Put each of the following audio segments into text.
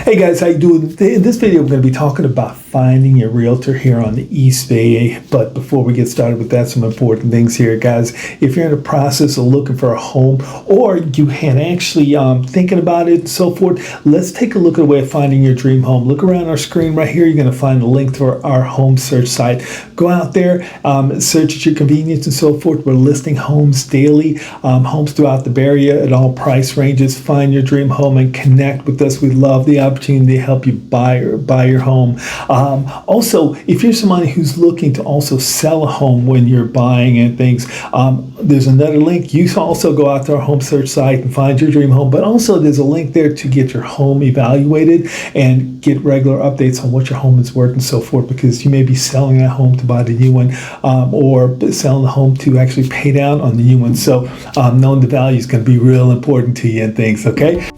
Hey guys, how you doing? In this video, we're going to be talking about finding your realtor here on the East Bay. But before we get started with that, some important things here, guys. If you're in the process of looking for a home, or you had actually thinking about it and so forth, let's take a look at a way of finding your dream home. Look around our screen right here. You're going to find a link to our home search site. Go out there, search at your convenience and so forth. We're listing homes daily, homes throughout the Bay Area at all price ranges. Find your dream home and connect with us. We love the opportunity to help you buy your home. Also, if you're somebody who's looking to also sell a home when you're buying and things, there's another link. You can also go out to our home search site and find your dream home, but also there's a link there to get your home evaluated and get regular updates on what your home is worth and so forth, because you may be selling that home to buy the new one, or selling the home to actually pay down on the new one. So knowing the value is going to be real important to you and things, okay?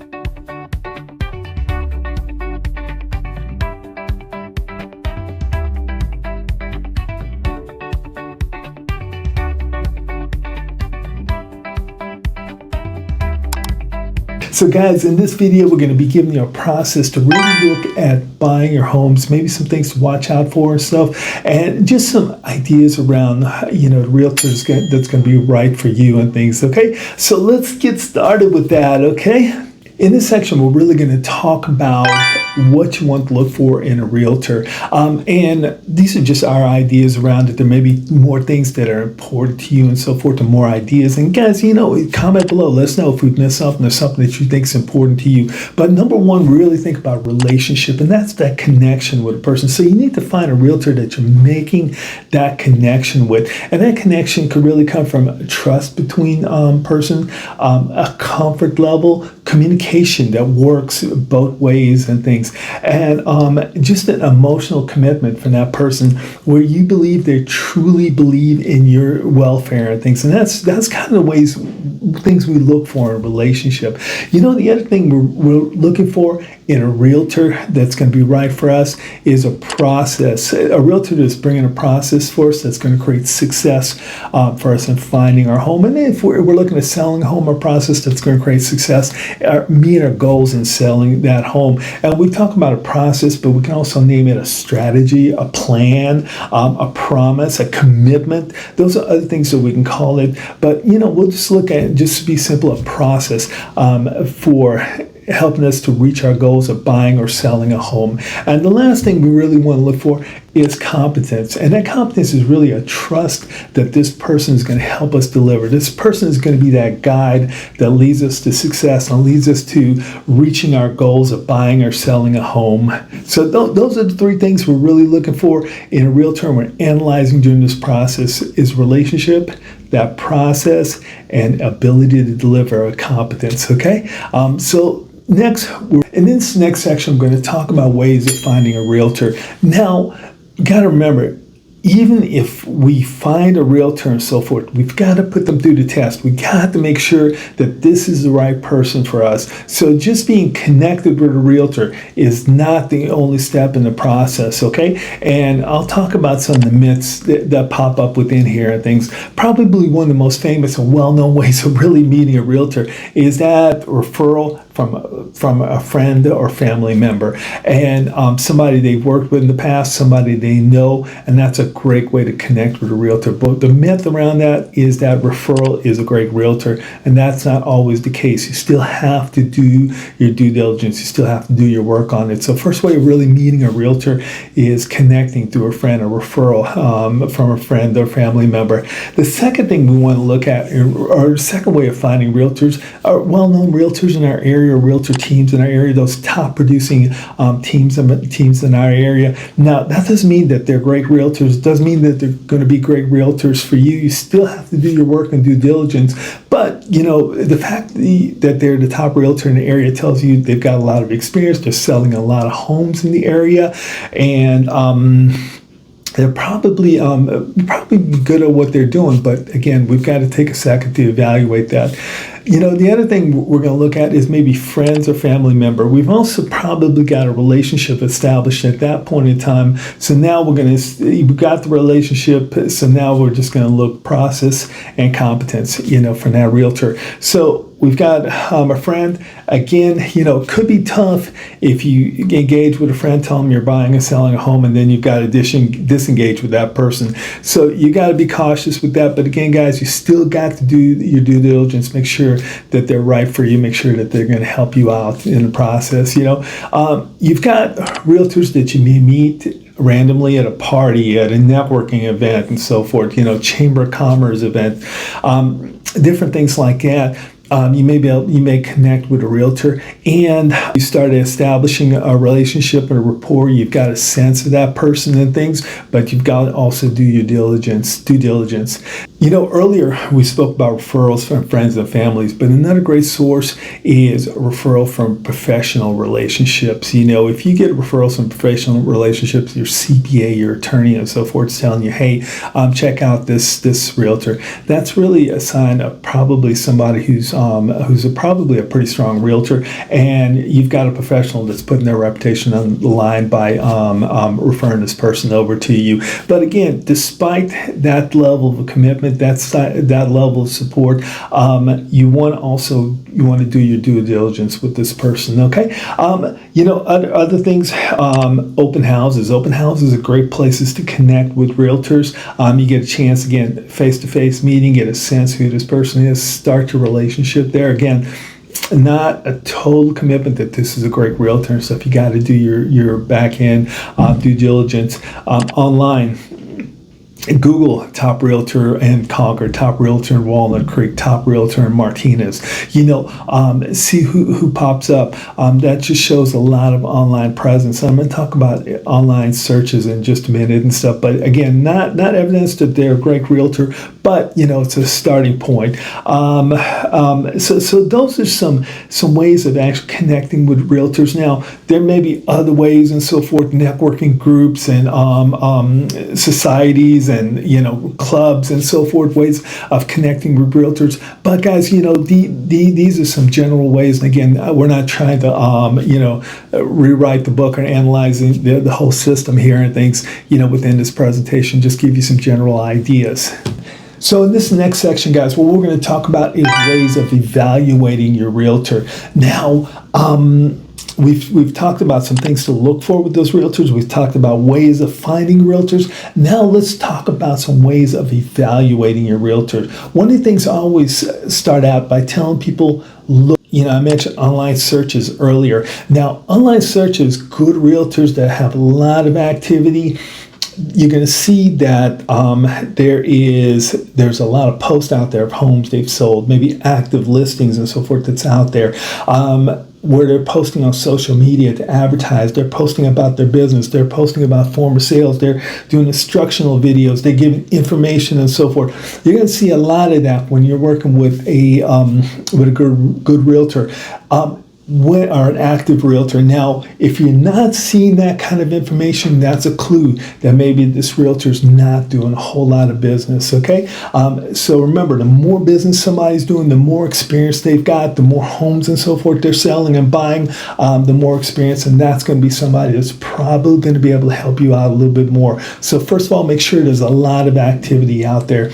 So guys, in this video, we're going to be giving you a process to really look at buying your homes, maybe some things to watch out for and stuff, and just some ideas around, realtors that's going to be right for you and things, okay? So let's get started with that, okay? In this section, we're really going to talk about what you want to look for in a realtor. And these are just our ideas around it. There may be more things that are important to you and so forth, and more ideas. And guys, comment below. Let us know if we've missed something or something that you think is important to you. But number one, really think about relationship, and that's that connection with a person. So you need to find a realtor that you're making that connection with. And that connection could really come from trust between person, a comfort level, communication that works both ways and things, and just an emotional commitment from that person where you believe they truly believe in your welfare and things. And that's kind of the things we look for in a relationship. The other thing we're looking for in a realtor that's going to be right for us is a process. A realtor that's bringing a process for us that's going to create success for us in finding our home. And if we're looking at selling a home, a process that's going to create success, meet our goals in selling that home. And we talk about a process, but we can also name it a strategy, a plan, a promise, a commitment. Those are other things that we can call it. But, we'll just look at it, just to be simple, a process for helping us to reach our goals of buying or selling a home. And the last thing we really want to look for is competence. And that competence is really a trust that this person is going to help us deliver. This person is going to be that guide that leads us to success and leads us to reaching our goals of buying or selling a home. So those are the three things we're really looking for in a realtor we're analyzing during this process: is relationship, that process, and ability to deliver a competence, okay? So next, in this next section, I'm going to talk about ways of finding a realtor. Now, you got to remember, even if we find a realtor and so forth, we've got to put them through the test. We got to make sure that this is the right person for us. So just being connected with a realtor is not the only step in the process, okay? And I'll talk about some of the myths that pop up within here and things. Probably one of the most famous and well-known ways of really meeting a realtor is that referral from a friend or family member, and somebody they've worked with in the past, somebody they know, and that's a great way to connect with a realtor. But the myth around that is that referral is a great realtor, and that's not always the case. You still have to do your due diligence. You still have to do your work on it. So first way of really meeting a realtor is connecting through a friend, a referral from a friend or family member. The second thing we want to look at, or second way of finding realtors, are well-known realtors in our area, realtor teams in our area, those top producing teams in our area. Now, that doesn't mean that they're great realtors. It doesn't mean that they're going to be great realtors for you. You still have to do your work and due diligence. But, the fact that they're the top realtor in the area tells you they've got a lot of experience. They're selling a lot of homes in the area, and they're probably good at what they're doing. But again, we've got to take a second to evaluate that. The other thing we're going to look at is maybe friends or family member. We've also probably got a relationship established at that point in time. So now we've got the relationship. So now we're just going to look process and competence, for that realtor. So we've got a friend. Again, it could be tough if you engage with a friend, tell them you're buying and selling a home, and then you've got to disengage with that person. So you got to be cautious with that. But again, guys, you still got to do your due diligence. Make sure that they're right for you. Make sure that they're going to help you out in the process. You've got realtors that you may meet randomly at a party, at a networking event, and so forth. Chamber of Commerce event, different things like that. You may connect with a realtor, and you start establishing a relationship and a rapport. You've got a sense of that person and things, but you've got to also do your due diligence. Earlier we spoke about referrals from friends and families, but another great source is a referral from professional relationships. If you get referrals from professional relationships, your CPA, your attorney, and so forth is telling you, hey, check out this realtor. That's really a sign of probably somebody who's probably a pretty strong realtor, and you've got a professional that's putting their reputation on the line by referring this person over to you. But again, despite that level of commitment, that level of support, you want to do your due diligence with this person. Okay, other things. Open houses. Open houses are great places to connect with realtors. You get a chance, again, face-to-face meeting, get a sense who this person is, start your relationship there. Again, not a total commitment that this is a great realtor and stuff. You got to do your back end due diligence online. Google top realtor in Concord, top realtor in Walnut Creek, top realtor in Martinez. See who pops up. That just shows a lot of online presence. I'm going to talk about online searches in just a minute and stuff. But again, not evidence that they're a great realtor, but it's a starting point. So those are some ways of actually connecting with realtors. Now there may be other ways and so forth, networking groups and societies and clubs and so forth, ways of connecting with realtors. But guys, these are some general ways. And again, we're not trying to rewrite the book or analyzing the whole system here and things within this presentation. Just give you some general ideas. So in this next section, guys, what we're going to talk about is ways of evaluating your realtor. Now, We've talked about some things to look for with those realtors. We've talked about ways of finding realtors. Now let's talk about some ways of evaluating your realtor. One of the things I always start out by telling people, look, I mentioned online searches earlier. Now, online searches, good realtors that have a lot of activity, you're going to see that there's a lot of posts out there of homes they've sold, maybe active listings and so forth that's out there. Where they're posting on social media to advertise, they're posting about their business, they're posting about former sales, they're doing instructional videos, they're giving information and so forth. You're going to see a lot of that when you're working with a good realtor. Or an active realtor. Now, if you're not seeing that kind of information, that's a clue that maybe this realtor's not doing a whole lot of business, okay? So remember, the more business somebody's doing, the more experience they've got, the more homes and so forth they're selling and buying, the more experience, and that's going to be somebody that's probably going to be able to help you out a little bit more. So first of all, make sure there's a lot of activity out there.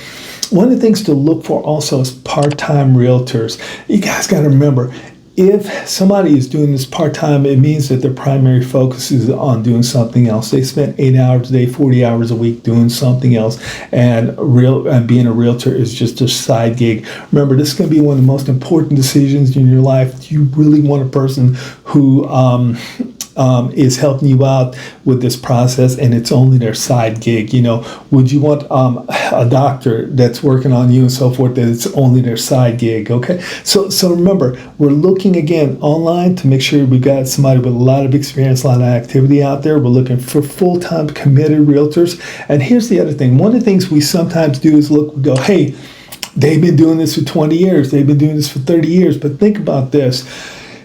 One of the things to look for also is part-time realtors. You guys got to remember, if somebody is doing this part-time, it means that their primary focus is on doing something else. They spend 8 hours a day, 40 hours a week doing something else, and being a realtor is just a side gig. Remember, this is going to be one of the most important decisions in your life. Do you really want a person who is helping you out with this process and it's only their side gig? Would you want a doctor that's working on you and so forth that it's only their side gig? Okay, so remember, we're looking again online to make sure we've got somebody with a lot of experience, a lot of activity out there. We're looking for full-time committed realtors. And here's the other thing. One of the things we sometimes do is we go, hey, they've been doing this for 20 years, they've been doing this for 30 years, but think about this.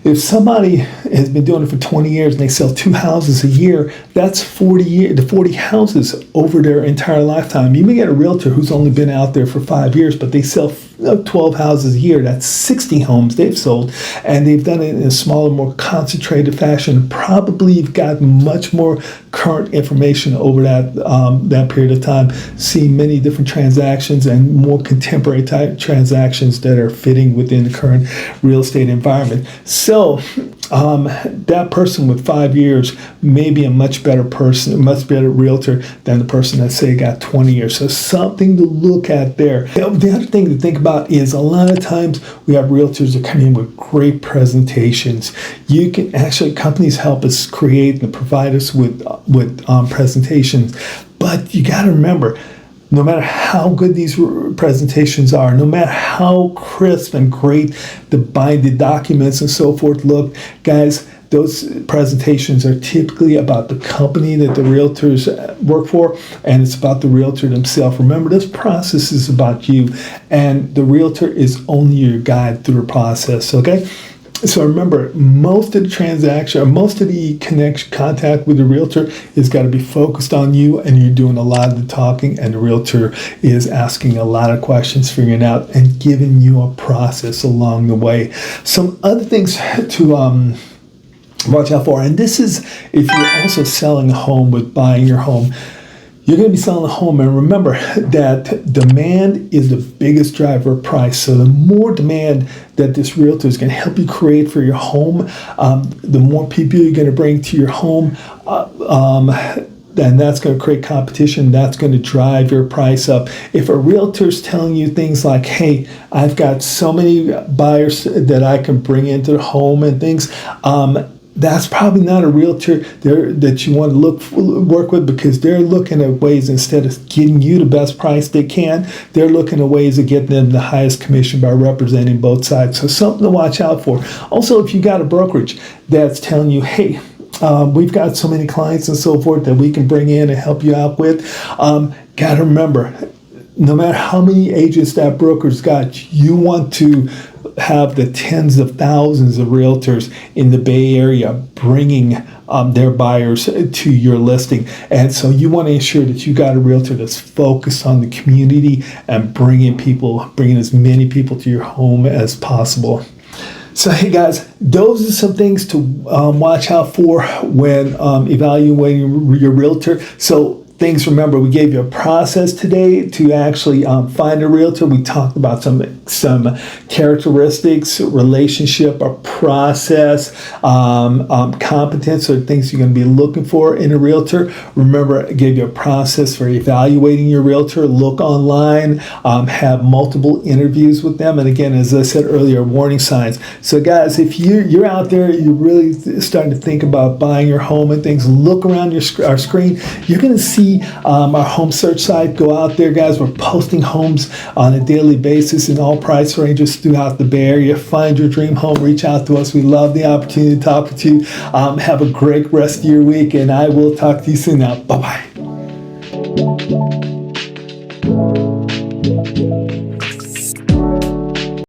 If somebody has been doing it for 20 years and they sell 2 houses a year, that's 40 houses over their entire lifetime. You may get a realtor who's only been out there for 5 years, but they sell 12 houses a year. That's 60 homes they've sold, and they've done it in a smaller, more concentrated fashion. Probably you've got much more current information over that period of time, seeing many different transactions and more contemporary type transactions that are fitting within the current real estate environment. So that person with 5 years may be a much better person, a much better realtor than the person that say got 20 years. So something to look at there. The other thing to think about is a lot of times we have realtors that come in with great presentations. You can actually, companies help us create and provide us with presentations, but you got to remember, no matter how good these presentations are, no matter how crisp and great the documents and so forth look, guys, those presentations are typically about the company that the realtors work for, and it's about the realtor themselves. Remember, this process is about you, and the realtor is only your guide through the process, okay? So remember, most of the transaction, or most of the contact with the realtor has got to be focused on you, and you're doing a lot of the talking, and the realtor is asking a lot of questions, figuring out and giving you a process along the way. Some other things to watch out for, and this is if you're also selling a home with buying your home. You're going to be selling a home, and remember that demand is the biggest driver of price. So the more demand that this realtor is going to help you create for your home, the more people you're going to bring to your home, then that's going to create competition. That's going to drive your price up. If a realtor is telling you things like, hey, I've got so many buyers that I can bring into the home and things, that's probably not a realtor that you want to work with, because they're looking at ways, instead of getting you the best price they can, they're looking at ways of getting them the highest commission by representing both sides. So something to watch out for. Also, if you got a brokerage that's telling you, hey, we've got so many clients and so forth that we can bring in and help you out with, got to remember, no matter how many agents that broker's got, you want to have the tens of thousands of realtors in the Bay Area bringing their buyers to your listing. And so you want to ensure that you got a realtor that's focused on the community and bringing as many people to your home as possible. So hey guys, those are some things to watch out for when evaluating your realtor. So things, remember, we gave you a process today to actually find a realtor. We talked about some characteristics, relationship, or process, competence, or things you're going to be looking for in a realtor. Remember, I gave you a process for evaluating your realtor. Look online, have multiple interviews with them, and again, as I said earlier, warning signs. So guys, if you're out there, you're really starting to think about buying your home and things, look around our screen. You're going to see our home search site. Go out there, guys. We're posting homes on a daily basis in all price ranges throughout the Bay Area. Find your dream home. Reach out to us. We love the opportunity to talk with you. Have a great rest of your week, and I will talk to you soon now. Bye-bye.